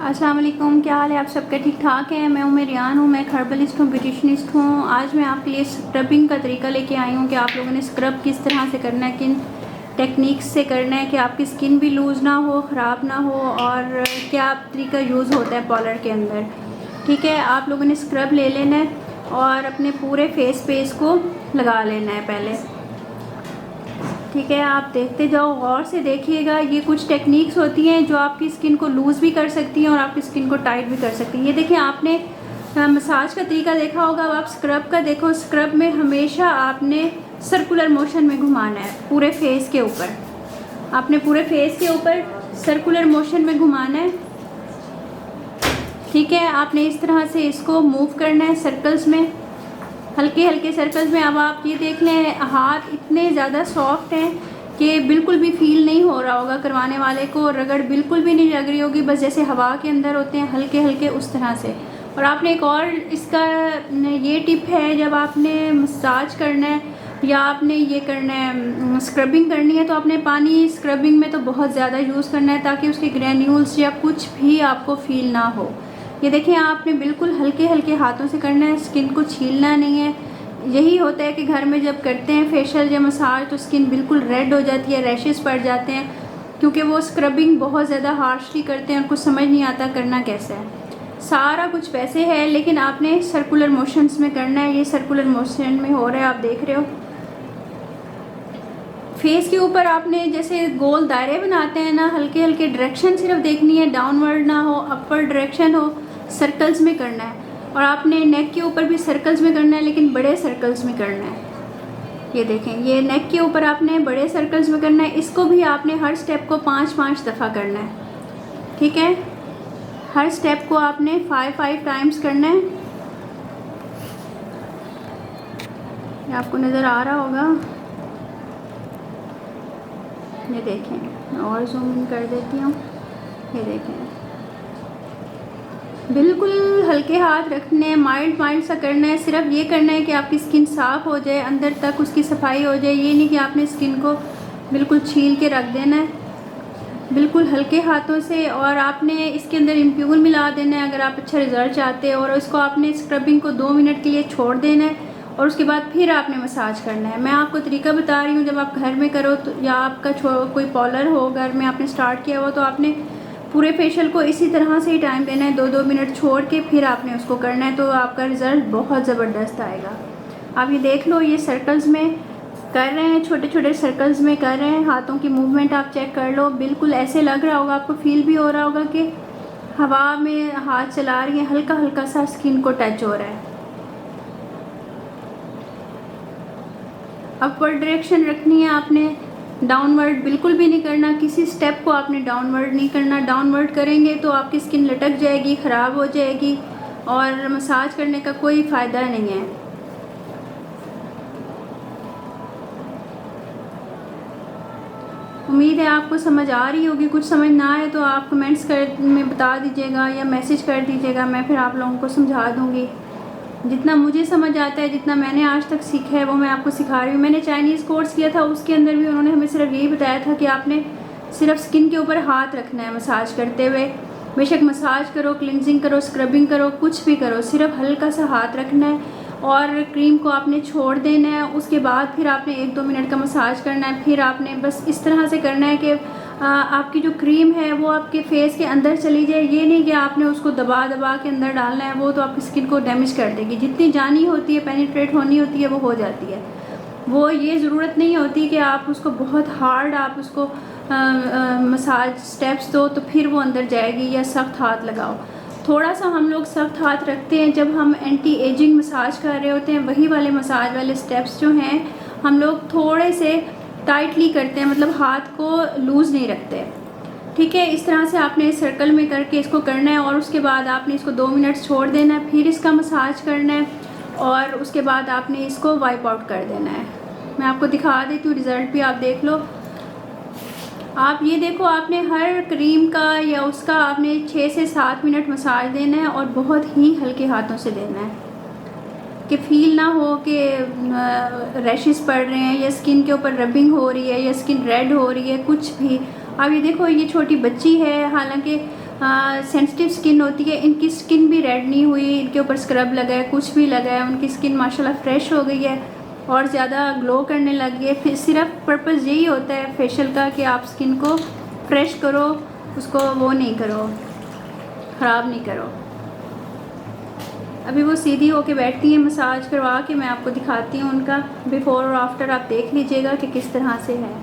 अस्सलाम वालेकुम, क्या हाल है आप सबका? ठीक ठाक है। मैं रियान हूँ, मैं हर्बलिस्ट हूँ, ब्यूटिशनिस्ट हूँ। आज मैं आपके लिए स्क्रबिंग का तरीका लेके आई हूँ कि आप लोगों ने स्क्रब किस तरह से करना है, किन टेक्निक्स से करना है कि आपकी स्किन भी लूज़ ना हो, ख़राब ना हो, और क्या तरीका यूज़ होता है पार्लर के अंदर। ठीक है, आप लोगों ने स्क्रब ले लेना है और अपने पूरे फेस पे इसको लगा लेना है पहले। ठीक है, आप देखते जाओ, गौर से देखिएगा। ये कुछ टेक्निक्स होती हैं जो आपकी स्किन को लूज़ भी कर सकती हैं और आपकी स्किन को टाइट भी कर सकती हैं। ये देखिए, आपने मसाज का तरीका देखा होगा, अब आप स्क्रब का देखो। स्क्रब में हमेशा आपने सर्कुलर मोशन में घुमाना है पूरे फेस के ऊपर। आपने पूरे फेस के ऊपर सर्कुलर मोशन में घुमाना है। ठीक है, आपने इस तरह से इसको मूव करना है सर्कल्स में, हल्के हल्के सर्कल्स में। अब आप ये देख लें, हाथ इतने ज़्यादा सॉफ्ट हैं कि बिल्कुल भी फील नहीं हो रहा होगा करवाने वाले को, रगड़ बिल्कुल भी नहीं लग रही होगी, बस जैसे हवा के अंदर होते हैं हल्के हल्के, उस तरह से। और आपने एक और इसका ये टिप है, जब आपने मसाज करना है या आपने ये करना है स्क्रबिंग करनी है, तो आपने पानी स्क्रबिंग में तो बहुत ज़्यादा यूज़ करना है ताकि उसके ग्रैन्यूल्स या कुछ भी आपको फील ना हो। ये देखिए, आपने बिल्कुल हल्के हल्के हाथों से करना है, स्किन को छीलना नहीं है। यही होता है कि घर में जब करते हैं फेशियल या मसाज तो स्किन बिल्कुल रेड हो जाती है, रैशेस पड़ जाते हैं, क्योंकि वो स्क्रबिंग बहुत ज़्यादा हार्शली करते हैं और कुछ समझ नहीं आता करना कैसे है। सारा कुछ वैसे है, लेकिन आपने सर्कुलर मोशंस में करना है। ये सर्कुलर मोशन में हो रहा है, आप देख रहे हो। फेस के ऊपर आपने जैसे गोल दायरे बनाते हैं ना, हल्के हल्के डायरेक्शन सिर्फ देखनी है, डाउनवर्ड ना हो, अपवर्ड डायरेक्शन हो, सर्कल्स में करना है। और आपने नेक के ऊपर भी सर्कल्स में करना है, लेकिन बड़े सर्कल्स में करना है। ये देखें, ये नेक के ऊपर आपने बड़े सर्कल्स में करना है। इसको भी आपने हर स्टेप को 5-5 दफ़ा करना है। ठीक है, हर स्टेप को आपने 5-5 टाइम्स करना है। ये आपको नज़र आ रहा होगा, ये देखें, और जूम इन कर देती हूँ। ये देखें, बिल्कुल हल्के हाथ रखने हैं, माइल्ड माइल्ड सा करना है। सिर्फ ये करना है कि आपकी स्किन साफ़ हो जाए, अंदर तक उसकी सफाई हो जाए। ये नहीं कि आपने स्किन को बिल्कुल छील के रख देना है, बिल्कुल हल्के हाथों से। और आपने इसके अंदर इम्प्यूल मिला देना है अगर आप अच्छा रिज़ल्ट चाहते हो। और इसको आपने स्क्रबिंग को 2 मिनट के लिए छोड़ देना है और उसके बाद फिर आपने मसाज करना है। मैं आपको तरीका बता रही हूँ, जब आप घर में करो तो, या आपका कोई पार्लर हो घर में आपने स्टार्ट किया हो, तो आपने पूरे फेशियल को इसी तरह से ही टाइम देना है, 2-2 मिनट छोड़ के फिर आपने उसको करना है, तो आपका रिज़ल्ट बहुत ज़बरदस्त आएगा। आप ये देख लो, ये सर्कल्स में कर रहे हैं, छोटे छोटे सर्कल्स में कर रहे हैं। हाथों की मूवमेंट आप चेक कर लो, बिल्कुल ऐसे लग रहा होगा, आपको फील भी हो रहा होगा कि हवा में हाथ चला रही है, हल्का हल्का सा स्किन को टच हो रहा है। अपवर्ड डायरेक्शन रखनी है आपने, डाउनवर्ड बिल्कुल भी नहीं करना। किसी स्टेप को आपने डाउनवर्ड नहीं करना। डाउनवर्ड करेंगे तो आपकी स्किन लटक जाएगी, ख़राब हो जाएगी और मसाज करने का कोई फ़ायदा नहीं है। उम्मीद है आपको समझ आ रही होगी। कुछ समझ ना आए तो आप कमेंट्स में बता दीजिएगा या मैसेज कर दीजिएगा, मैं फिर आप लोगों को समझा दूँगी। जितना मुझे समझ आता है, जितना मैंने आज तक सीखा है, वो मैं आपको सिखा रही हूँ। मैंने चाइनीज़ कोर्स किया था, उसके अंदर भी उन्होंने हमें सिर्फ यही बताया था कि आपने सिर्फ स्किन के ऊपर हाथ रखना है मसाज करते हुए। बेशक मसाज करो, क्लिनजिंग करो, स्क्रबिंग करो, कुछ भी करो, सिर्फ हल्का सा हाथ रखना है और क्रीम को आपने छोड़ देना है। उसके बाद फिर आपने 1-2 मिनट का मसाज करना है। फिर आपने बस इस तरह से करना है कि आपकी जो क्रीम है वो आपके फेस के अंदर चली जाए। ये नहीं कि आपने उसको दबा दबा के अंदर डालना है, वो तो आपकी स्किन को डैमेज कर देगी। जितनी जानी होती है, पेनिट्रेट होनी होती है, वो हो जाती है। वो ये ज़रूरत नहीं होती कि आप उसको बहुत हार्ड आप उसको मसाज स्टेप्स दो तो फिर वो अंदर जाएगी, या सख्त हाथ लगाओ। थोड़ा सा हम लोग सख्त हाथ रखते हैं जब हम एंटी एजिंग मसाज कर रहे होते हैं। वही वाले मसाज वाले स्टेप्स जो हैं हम लोग थोड़े से टाइटली करते हैं, मतलब हाथ को लूज़ नहीं रखते। ठीक है, इस तरह से आपने सर्कल में करके इसको करना है और उसके बाद आपने इसको 2 मिनट छोड़ देना है, फिर इसका मसाज करना है और उसके बाद आपने इसको वाइप आउट कर देना है। मैं आपको दिखा देती हूँ, रिज़ल्ट भी आप देख लो। आप ये देखो, आपने हर क्रीम का या उसका आपने 6 से 7 मिनट मसाज देना है और बहुत ही हल्के हाथों से देना है कि फील ना हो कि रैशेस पड़ रहे हैं या स्किन के ऊपर रबिंग हो रही है या स्किन रेड हो रही है, कुछ भी। अब ये देखो, ये छोटी बच्ची है, हालांकि सेंसिटिव स्किन होती है, इनकी स्किन भी रेड नहीं हुई, इनके ऊपर स्क्रब लगा है, कुछ भी लगा है, उनकी स्किन माशाल्लाह फ्रेश हो गई है और ज़्यादा ग्लो करने लगी है। फिर सिर्फ पर्पस यही होता है फेशियल का कि आप स्किन को फ्रेश करो, उसको वो नहीं करो, ख़राब नहीं करो। अभी वो सीधी होके बैठती हैं, मसाज करवा के मैं आपको दिखाती हूँ उनका बिफ़ोर और आफ्टर, आप देख लीजिएगा कि किस तरह से है।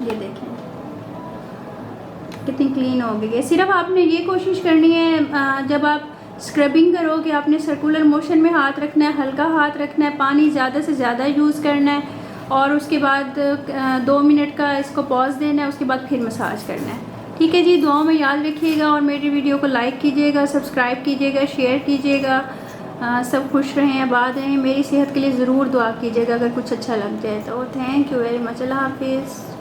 ये देखें कितनी क्लीन हो गई है। सिर्फ आपने ये कोशिश करनी है जब आप स्क्रबिंग करोगे आपने सर्कुलर मोशन में हाथ रखना है, हल्का हाथ रखना है, पानी ज़्यादा से ज़्यादा यूज़ करना है और उसके बाद 2 मिनट का इसको पॉज देना है, उसके बाद फिर मसाज करना है। ठीक है जी, दुआओं में याद रखिएगा और मेरी वीडियो को लाइक कीजिएगा, सब्सक्राइब कीजिएगा, शेयर कीजिएगा। सब खुश रहें, आबाद रहें। मेरी सेहत के लिए ज़रूर दुआ कीजिएगा अगर कुछ अच्छा लग जाए तो। Thank you very much. अल्लाह हाफिज़।